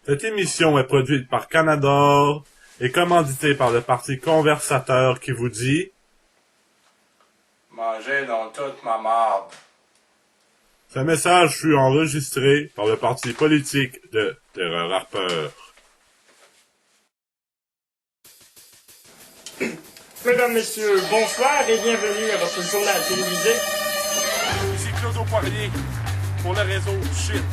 Cette émission est produite par Canador et commanditée par le Parti conversateur qui vous dit « Mangez dans toute ma marde ». Ce message fut enregistré par le parti politique de Terreur Harper. Mesdames, Messieurs, bonsoir et bienvenue à votre journal télévisé. Ici Claude Poirier pour le réseau Shit.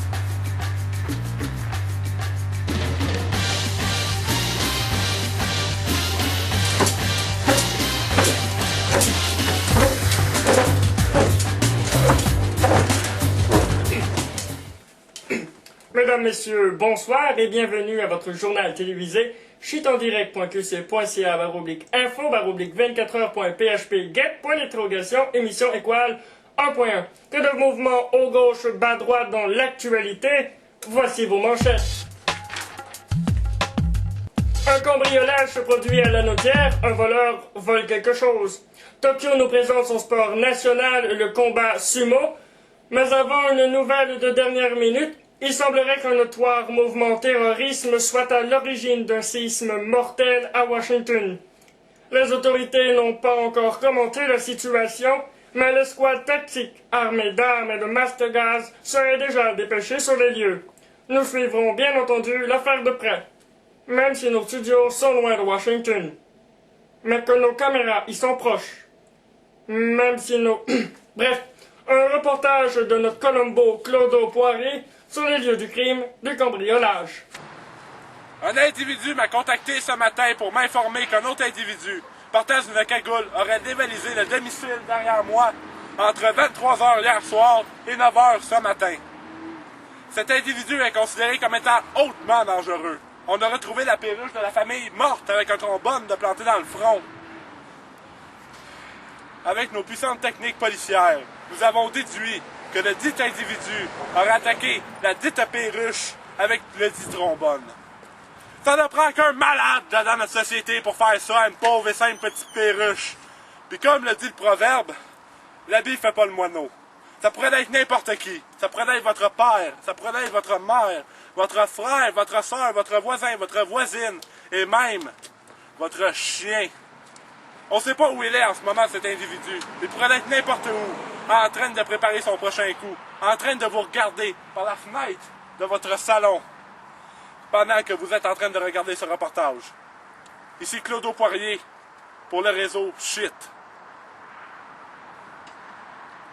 Mesdames, Messieurs, bonsoir et bienvenue à votre journal télévisé shitondirect.qc.ca/info/24heures.php get.d'interrogation émission équale 1.1. Que de mouvements haut gauche bas droite dans l'actualité, voici vos manchettes. Un cambriolage se produit à La Naudière, un voleur vole quelque chose. Tokyo nous présente son sport national, le combat sumo. Mais avant une nouvelle de dernière minute, il semblerait qu'un notoire mouvement terrorisme soit à l'origine d'un séisme mortel à Washington. Les autorités n'ont pas encore commenté la situation, mais l'escouade tactique, armée d'armes et de masques de gaz, serait déjà dépêchée sur les lieux. Nous suivrons bien entendu l'affaire de près, même si nos studios sont loin de Washington. Mais que nos caméras y sont proches. Même si nos... Bref, un reportage de notre Colombo Claude Poirier sur les lieux du crime du cambriolage. Un individu m'a contacté ce matin pour m'informer qu'un autre individu, portant une cagoule, aurait dévalisé le domicile derrière moi entre 23h hier soir et 9h ce matin. Cet individu est considéré comme étant hautement dangereux. On a retrouvé la perruche de la famille morte avec un trombone de planté dans le front. Avec nos puissantes techniques policières, nous avons déduit que le dit individu aurait attaqué la dite perruche avec le dit trombone. Ça ne prend qu'un malade dans notre société pour faire ça à une pauvre et simple petite perruche. Puis comme le dit le proverbe, l'habit fait pas le moineau. Ça pourrait être n'importe qui. Ça pourrait être votre père, ça pourrait être votre mère, votre frère, votre soeur, votre voisin, votre voisine et même votre chien. On sait pas où il est en ce moment, cet individu. Il pourrait être n'importe où, en train de préparer son prochain coup, en train de vous regarder par la fenêtre de votre salon, pendant que vous êtes en train de regarder ce reportage. Ici Claude Poirier, pour le réseau Shit.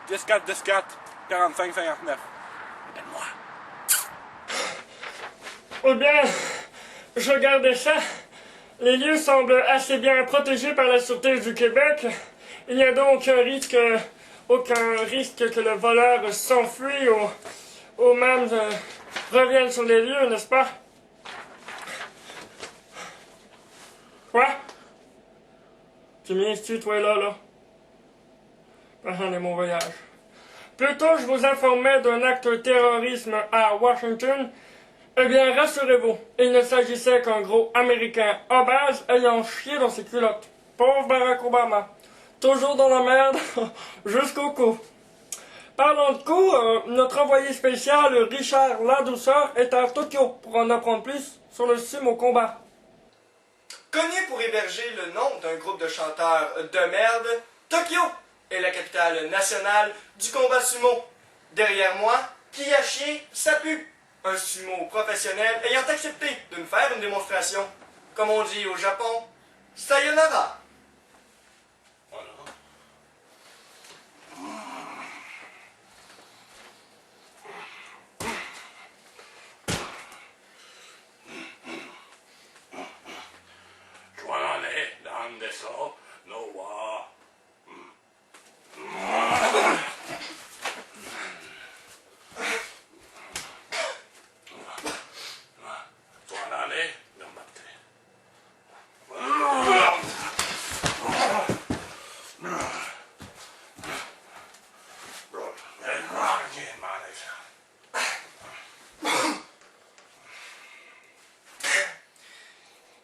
10-4, 10-4, 45, 59. Appelle-moi. Eh bien, je regardais ça. Les lieux semblent assez bien protégés par la Sûreté du Québec. Il n'y a donc aucun risque que le voleur s'enfuit ou même revienne sur les lieux, n'est-ce pas? Quoi? Tu m'institues, toi, là? J'en ai mon voyage. Plus tôt, je vous informais d'un acte de terrorisme à Washington. Eh bien, rassurez-vous, il ne s'agissait qu'un gros Américain obèse ayant chié dans ses culottes. Pauvre Barack Obama. Toujours dans la merde, jusqu'au cou. Parlant de cou, notre envoyé spécial, Richard Ladouceur, est à Tokyo pour en apprendre plus sur le sumo combat. Connu pour héberger le nom d'un groupe de chanteurs de merde, Tokyo est la capitale nationale du combat sumo. Derrière moi, qui a chié, ça pue. Un sumo professionnel ayant accepté de nous faire une démonstration. Comme on dit au Japon, sayonara. Voilà.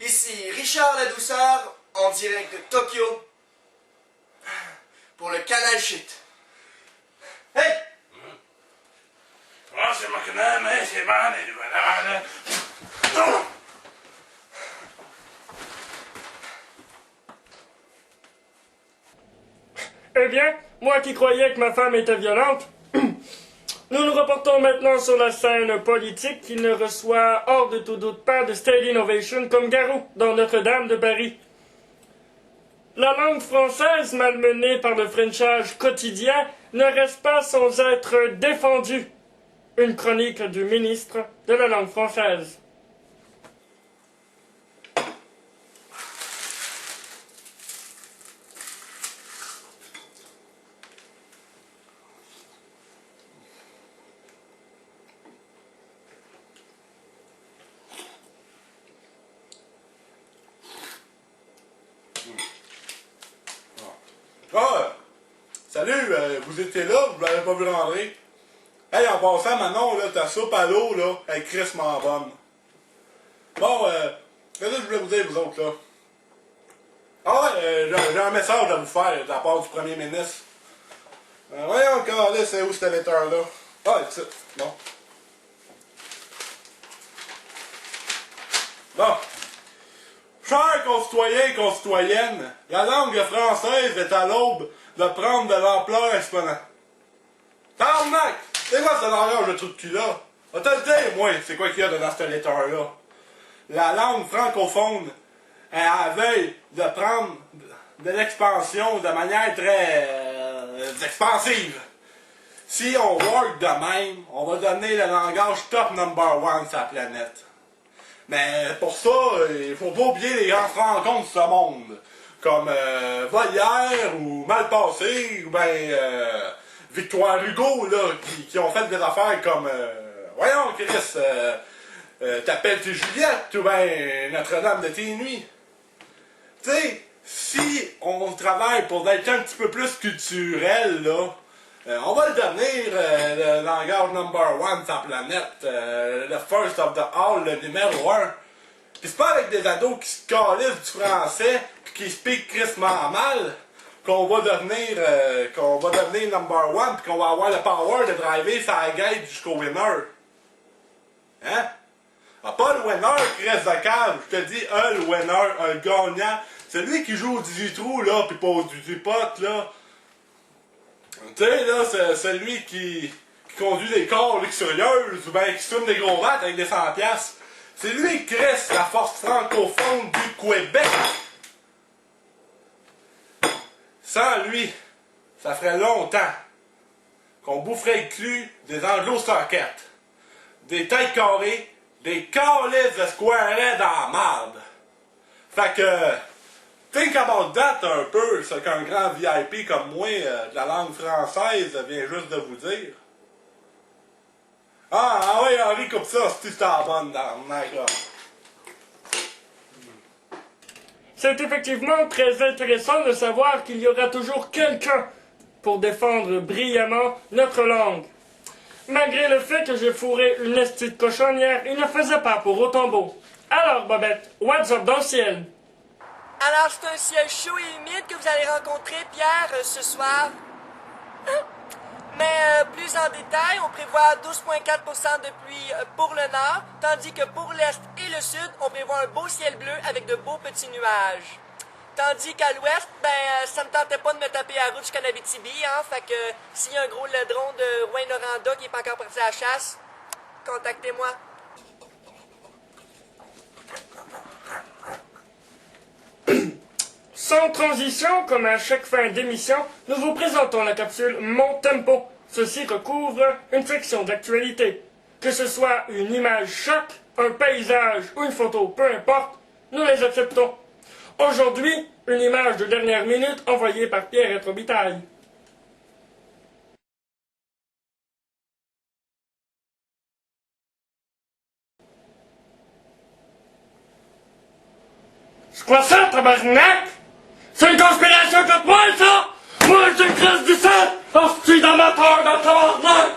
Ici Richard Ladouceur, en direct de Tokyo, pour le canal Shit. Hey! c'est ma canal, mais c'est mal, et voilà. Eh bien, moi qui croyais que ma femme était violente, nous nous reportons maintenant sur la scène politique qui ne reçoit hors de tout doute pas de State Innovation comme Garou dans Notre-Dame de Paris. La langue française, malmenée par le frenchage quotidien, ne reste pas sans être défendue. Une chronique du ministre de la langue française. Ah! Salut, vous étiez là, vous l'avez pas vu rentrer. Hey, en passant, Manon, là, ta soupe à l'eau, là, elle est crissement bonne. Bon, qu'est-ce que je voulais vous dire, vous autres, là? Ah ouais, j'ai un message à vous faire de la part du premier ministre. Voyons encore, là, c'est où cette lettre-là? Ah, c'est ça. Bon. Bon. Chers concitoyens et concitoyennes, la langue française est à l'aube de prendre de l'ampleur exponentielle. Tabarnak! C'est quoi ce langage de trou de cul-là? Va te le dire, moi, c'est quoi qu'il y a dans cette lettre-là? La langue francophone est à la veille de prendre de l'expansion de manière très expansive. Si on work de même, on va donner le langage top number one sur la planète. Mais pour ça, il faut pas oublier les grands francons de ce monde. Comme Volière ou Malpassé ou ben Victoire Hugo là, qui ont fait des affaires comme voyons Chris, t'appelles-tu Juliette ou ben Notre-Dame de tes nuits. Tu sais, si on travaille pour être un petit peu plus culturel là, on va le devenir le langage number one de sa planète, le first of the all, le numéro 1. Pis c'est pas avec des ados qui se calissent du français pis qui speak crissement mal qu'on va devenir number one pis qu'on va avoir le power de driver sa gate jusqu'au winner. Hein? Ah, pas le winner qui reste de cave, je te dis le winner, un gagnant. Celui qui joue au 18 trous là pis pas au 18 potes là. Tu sais, là, c'est celui qui conduit des cars luxurieuses ou bien qui se fume des gros vates avec des 100$. C'est lui qui reste la force francophone du Québec. Sans lui, ça ferait longtemps qu'on boufferait le cul des anglo-sockets, des têtes carrées, des calices de square dans la marde. Fait que... think about that un peu, ce qu'un grand VIP comme moi de la langue française vient juste de vous dire. Ah oui, Henri, coupe ça, c'est ta bonne l'arnaque là. C'est effectivement très intéressant de savoir qu'il y aura toujours quelqu'un pour défendre brillamment notre langue. Malgré le fait que j'ai fourré une estie de cochonnière, il ne faisait pas pour autant beau. Alors, Bobette, what's up dans le ciel? Alors, c'est un ciel chaud et humide que vous allez rencontrer, Pierre, ce soir. Mais plus en détail, on prévoit 12,4% de pluie pour le nord, tandis que pour l'est et le sud, on prévoit un beau ciel bleu avec de beaux petits nuages. Tandis qu'à l'ouest, ça me tentait pas de me taper la route jusqu'à Abitibi, hein, fait que s'il y a un gros ladron de Rouyn-Noranda qui est pas encore parti à la chasse, contactez-moi. Sans transition, comme à chaque fin d'émission, nous vous présentons la capsule Mon Tempo. Ceci recouvre une section d'actualité. Que ce soit une image choc, un paysage ou une photo, peu importe, nous les acceptons. Aujourd'hui, une image de dernière minute envoyée par Pierre Robitaille. C'est quoi ça, tabarnak? C'est une conspiration contre moi, ça? Moi, je crève du sang! Oh, je suis dans ma peur, dans le tabarnak!